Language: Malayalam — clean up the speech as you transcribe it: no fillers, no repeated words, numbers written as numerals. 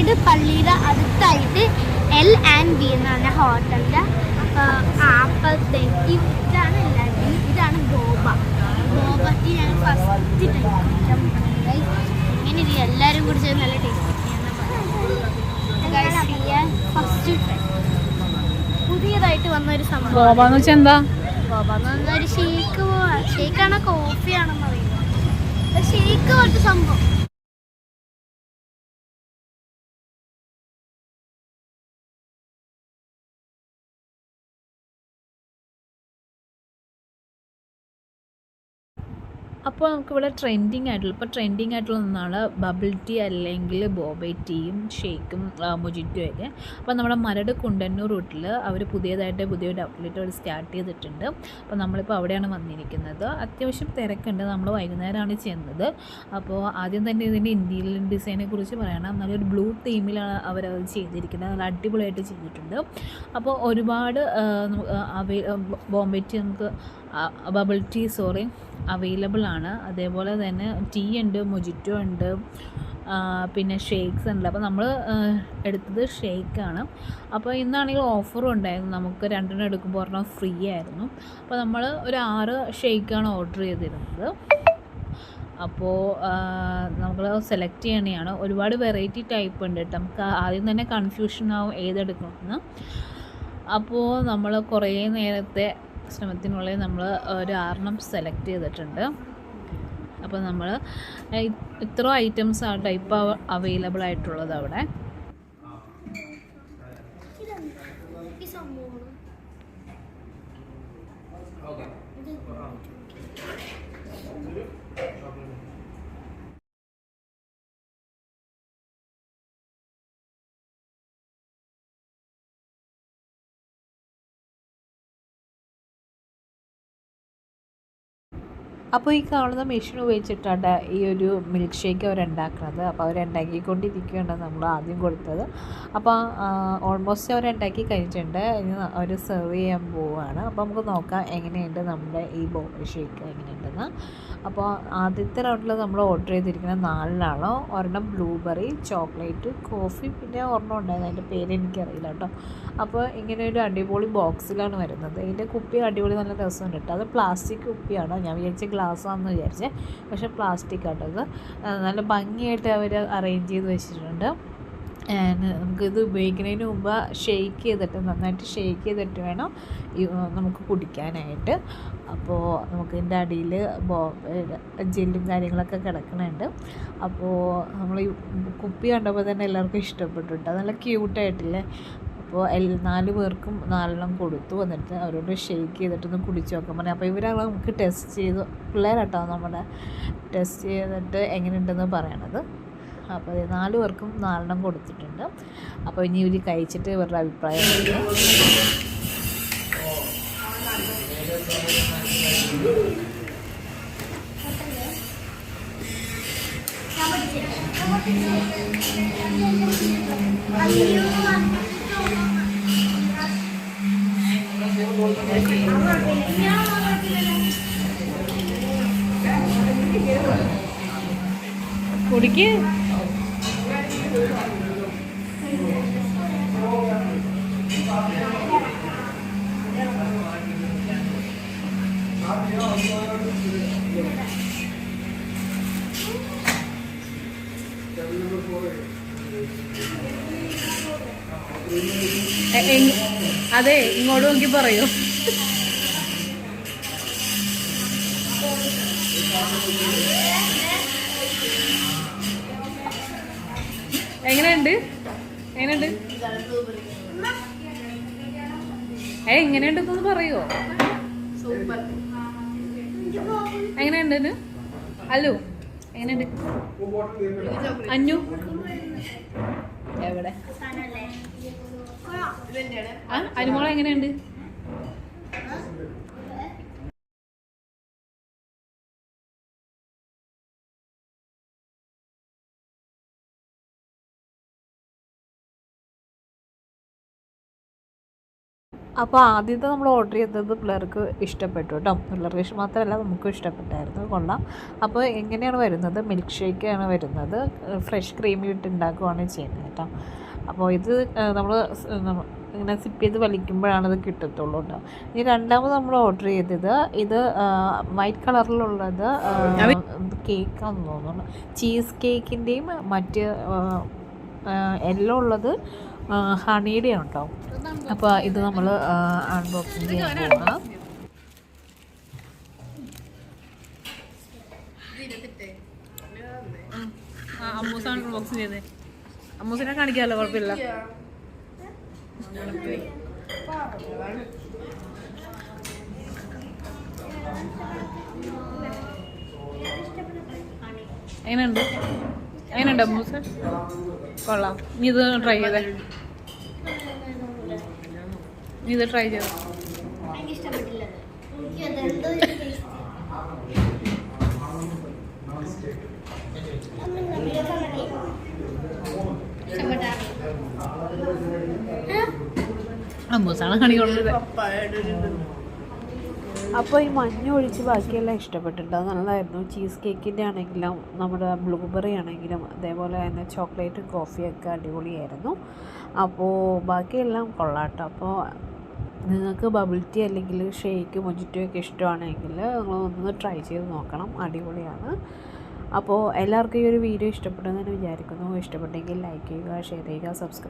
സൈഡ് പള്ളിയുടെ അടുത്തായിട്ട് L&B എന്ന് പറഞ്ഞ ഹോട്ടലിൻ്റെ അപ്പോഴത്തേക്ക് ഇതാണ് L&B, ഇതാണ് ബോബ ടീ. ഞാൻ ഫസ്റ്റ് ടൈം ഇങ്ങനെ ഇത് എല്ലാവരും കുടിച്ചത് നല്ല ടേസ്റ്റ് ഫസ്റ്റ് ടൈം. പുതിയതായിട്ട് വന്നൊരു സംഭവം. ബോബ എന്ന് വെച്ചാൽ എന്താ? ബോബ എന്ന് പറഞ്ഞാൽ ഒരു ഷേക്കാണോ കോഫിയാണെന്ന് അറിയില്ല, ഷേക്ക് പോലത്തെ സംഭവം. അപ്പോൾ നമുക്കിവിടെ ട്രെൻഡിങ് ആയിട്ടുള്ള ഒന്നാണ് ബബിൾ ടീ അല്ലെങ്കിൽ ബോബൈ ടീയും ഷേക്കും മൊജിറ്റോയൊക്കെ. അപ്പോൾ നമ്മുടെ മരട് കുണ്ടന്നൂർ റൂട്ടിൽ അവർ പുതിയൊരു ഔട്ട്ലെറ്റ് അവർ സ്റ്റാർട്ട് ചെയ്തിട്ടുണ്ട്. അപ്പോൾ നമ്മളിപ്പോൾ അവിടെയാണ് വന്നിരിക്കുന്നത്. അത്യാവശ്യം തിരക്കുണ്ട്. നമ്മൾ വൈകുന്നേരമാണ് ചെന്നത്. അപ്പോൾ ആദ്യം തന്നെ ഇതിൻ്റെ ഇന്റീരിയർ ഡിസൈനെ കുറിച്ച് പറയണം. നല്ലൊരു ബ്ലൂ തീമിലാണ് അവരത് ചെയ്തിരിക്കുന്നത്. നല്ല അടിപൊളിയായിട്ട് ചെയ്തിട്ടുണ്ട്. അപ്പോൾ ഒരുപാട് Bombay tea bubble tea available ആണ്. അതേപോലെ തന്നെ ടീ ഉണ്ട്, മൊജിറ്റോ ഉണ്ട്, പിന്നെ ഷേക്സ് ഉണ്ട്. അപ്പോൾ നമ്മൾ എടുത്തത് ഷേക്കാണ്. അപ്പോൾ ഇന്നാണെങ്കിൽ ഓഫറും ഉണ്ടായിരുന്നു. നമുക്ക് 2 എടുക്കുമ്പോൾ 1 ഫ്രീ ആയിരുന്നു. അപ്പോൾ നമ്മൾ ഒരു 6 ഷേക്കാണ് ഓർഡർ ചെയ്തിരുന്നത്. അപ്പോൾ നമ്മൾ സെലക്ട് ചെയ്യണതാണ്. ഒരുപാട് വെറൈറ്റി ടൈപ്പ് ഉണ്ട് കേട്ടോ. നമുക്ക് ആദ്യം തന്നെ കൺഫ്യൂഷൻ ആവും ഏതെടുക്കണമെന്ന്. അപ്പോൾ നമ്മൾ കുറേ നേരത്തെ ശ്രമത്തിനുള്ളിൽ നമ്മൾ ഒരു 6 സെലക്ട് ചെയ്തിട്ടുണ്ട്. അപ്പോൾ നമ്മൾ ഇത്ര ഐറ്റംസ് ആ ടൈപ്പ് അവൈലബിൾ ആയിട്ടുള്ളത് അവിടെ. അപ്പോൾ ഈ കാണുന്ന മെഷീൻ ഉപയോഗിച്ചിട്ടാണ് ഈ ഒരു മിൽക്ക് ഷേക്ക് അവരുണ്ടാക്കുന്നത്. അപ്പോൾ അവരുണ്ടാക്കിക്കൊണ്ടിരിക്കുകയാണ് നമ്മൾ ആദ്യം കൊടുത്തത്. അപ്പോൾ ഓൾമോസ്റ്റ് അവരുണ്ടാക്കി കഴിഞ്ഞിട്ടുണ്ട്. ഇനി അവർ സെർവ് ചെയ്യാൻ പോവുകയാണ്. അപ്പോൾ നമുക്ക് നോക്കാം എങ്ങനെയുണ്ട് നമ്മുടെ ഈ ബോബ ഷേക്ക് എങ്ങനെയുണ്ടെന്ന്. അപ്പോൾ ആദ്യത്തെ റൗണ്ടിൽ നമ്മൾ ഓർഡർ ചെയ്തിരിക്കുന്നത് 4 ഒരെണ്ണം ബ്ലൂബെറി, ചോക്ലേറ്റ്, കോഫി, പിന്നെ ഒരെണ്ണം ഉണ്ടായിരുന്നു. അതിൻ്റെ പേര് എനിക്കറിയില്ല കേട്ടോ. അപ്പോൾ ഇങ്ങനെ ഒരു അടിപൊളി ബോക്സിലാണ് വരുന്നത്. ഇതിൻ്റെ കുപ്പി അടിപൊളി നല്ല രസമുണ്ട് കേട്ടോ. അത് പ്ലാസ്റ്റിക് കുപ്പിയാണ്. ഞാൻ വിചാരിച്ച ഗ്ലാസ്സാണെന്ന് വിചാരിച്ചേ, പക്ഷേ പ്ലാസ്റ്റിക് ആട്ടോ. അത് നല്ല ഭംഗിയായിട്ട് അവർ അറേഞ്ച് ചെയ്ത് വെച്ചിട്ടുണ്ട്. നമുക്കിത് ഉപയോഗിക്കുന്നതിന് മുമ്പ് നന്നായിട്ട് ഷെയ്ക്ക് ചെയ്തിട്ട് വേണം നമുക്ക് കുടിക്കാനായിട്ട്. അപ്പോൾ നമുക്ക് ഇതിൻ്റെ അടിയിൽ ജെല്ലും കാര്യങ്ങളൊക്കെ കിടക്കുന്നുണ്ട്. അപ്പോൾ നമ്മൾ ഈ കുപ്പി കണ്ടപ്പോൾ തന്നെ എല്ലാവർക്കും ഇഷ്ടപ്പെട്ടു കേട്ടോ. നല്ല ക്യൂട്ടായിട്ടില്ലേ? അപ്പോൾ 4 പേർക്കും 4 കൊടുത്തു. എന്നിട്ട് അവരോട് ഷെയ്ക്ക് ചെയ്തിട്ടൊന്ന് കുടിച്ച് നോക്കാൻ പറഞ്ഞു. അപ്പോൾ ഇവരാണ് നമുക്ക് ടെസ്റ്റ് ചെയ്ത്, പിള്ളേരാട്ടോ നമ്മുടെ ടെസ്റ്റ് ചെയ്തിട്ട് എങ്ങനെയുണ്ടെന്ന് പറയണത്. അപ്പോൾ 4 പേർക്കും 4 കൊടുത്തിട്ടുണ്ട്. അപ്പോൾ ഇനി ഇവർ കഴിച്ചിട്ട് ഇവരുടെ അഭിപ്രായം കുടിക്ക്. അതെ, ഇങ്ങോട്ട് നോക്കി പറയൂ. എങ്ങനെയുണ്ട്? എങ്ങനെയുണ്ടെന്ന് പറയുമോ? എങ്ങനെയുണ്ട്? അല്ലു എങ്ങനെയുണ്ട്? അഞ്ഞു എവിടെ? അനുമോളെ എങ്ങനെയുണ്ട്? അപ്പോൾ ആദ്യത്തെ നമ്മൾ ഓർഡർ ചെയ്തത് പിള്ളേർക്ക് ഇഷ്ടപ്പെട്ടു കേട്ടോ. പിള്ളേർക്ക് മാത്രമല്ല നമുക്കും ഇഷ്ടപ്പെട്ടായിരുന്നു, കൊള്ളാം. അപ്പോൾ എങ്ങനെയാണ് വരുന്നത്, മിൽക്ക് ഷേക്കാണ് വരുന്നത്, ഫ്രഷ് ക്രീമിലിട്ട് ഉണ്ടാക്കുകയാണ് ചെയ്യുന്നത് കേട്ടോ. അപ്പോൾ ഇത് നമ്മൾ ഇങ്ങനെ സിപ്പ് ചെയ്ത് വലിക്കുമ്പോഴാണ് ഇത് കിട്ടത്തുള്ളൂ കേട്ടോ. ഇനി രണ്ടാമത് നമ്മൾ ഓർഡർ ചെയ്തത് ഇത് വൈറ്റ് കളറിലുള്ളത് കേക്കാണെന്ന് തോന്നുന്നു, ചീസ് കേക്കിൻ്റെയും മറ്റ് യെല്ലോ ഉള്ളത് ഹണിയുടെ ഉണ്ടോ. അപ്പോൾ ഇത് നമ്മൾ അൺബോക്സിങ് ചെയ്യാൻ പോകണം. അമ്മൂസാണ് അൺബോക്സ് ചെയ്തേ. അമ്മൂസിനെ കാണിക്കാമല്ലോ, കുഴപ്പമില്ല. എങ്ങനെയുണ്ട് അമ്മൂസ്? കൊള്ളാം. നീ ഇത് ട്രൈ ചെയ്തേ, നീ ഇത് ട്രൈ ചെയ്തേ. അമ്മൂസാണ് കാണിക്കൊള്ളത്. അപ്പോൾ ഈ മഞ്ഞ ഒഴിച്ച് ബാക്കിയെല്ലാം ഇഷ്ടപ്പെട്ടിട്ടുണ്ട്, അത് നല്ലതായിരുന്നു. ചീസ് കേക്കിൻ്റെ ആണെങ്കിലും നമ്മുടെ ബ്ലൂബെറി ആണെങ്കിലും അതേപോലെ തന്നെ ചോക്ലേറ്റ് കോഫിയൊക്കെ അടിപൊളിയായിരുന്നു. അപ്പോൾ ബാക്കിയെല്ലാം കൊള്ളാട്ടോ. അപ്പോൾ നിങ്ങൾക്ക് ബബിൾ ടീ അല്ലെങ്കിൽ ഷേക്ക് മൊജിറ്റോ ഒക്കെ ഇഷ്ടമാണെങ്കിൽ നിങ്ങളൊന്ന് ട്രൈ ചെയ്ത് നോക്കണം, അടിപൊളിയാണ്. അപ്പോൾ എല്ലാവർക്കും ഈ ഒരു വീഡിയോ ഇഷ്ടപ്പെട്ടെന്ന് വിചാരിക്കുന്നു. ഇഷ്ടപ്പെട്ടെങ്കിൽ ലൈക്ക് ചെയ്യുക, ഷെയർ ചെയ്യുക, സബ്സ്ക്രൈബ്